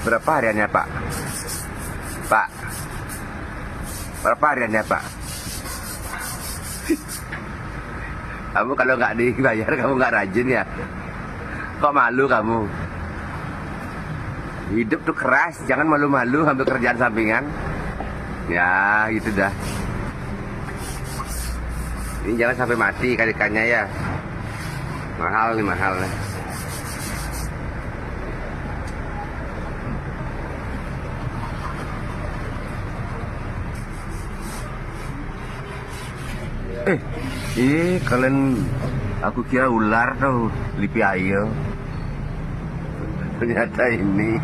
Berapa hariannya, Pak? Pak, berapa hariannya, Pak? Kamu kalau nggak dibayar, kamu nggak rajin ya? Kok malu kamu? Hidup tuh keras, jangan malu-malu ambil kerjaan sampingan. Ya, gitu dah. Ini jangan sampai mati ikan-ikannya ya. Mahal nih, mahal nih. Kalian, aku kira ular tuh, lipi ayo. Ternyata ini.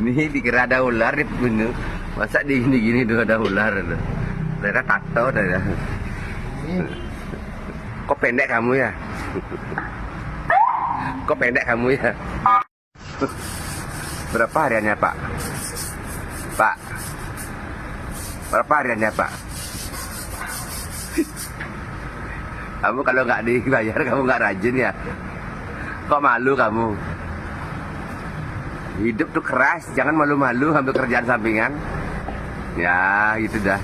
Nih dikira ada ular di bener. Masa di gini tuh ada ular tuh. Ternyata tato dah. Kok pendek kamu ya? Kok pendek kamu ya? Berapa hariannya, Pak? Pak, berapa hariannya, Pak? Kamu kalau nggak dibayar, kamu nggak rajin ya? Kok malu kamu? Hidup tuh keras, jangan malu-malu ambil kerjaan sampingan. Ya, gitu dah.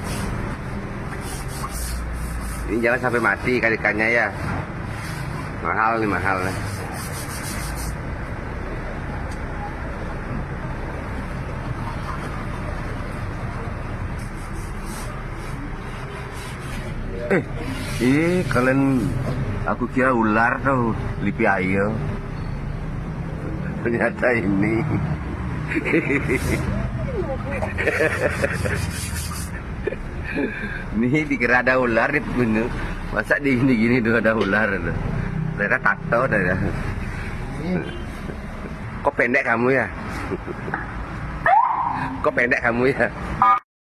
Ini jangan sampai mati ikan-ikannya ya. Mahal nih, mahal nih. Kalian, aku kira ular tuh, lipi ayo. Ternyata ini. Nih dikira ada ular di bener. Masa di gini tuh ada ular tuh. Ternyata tato dah. Kok pendek kamu ya? Kok pendek kamu ya?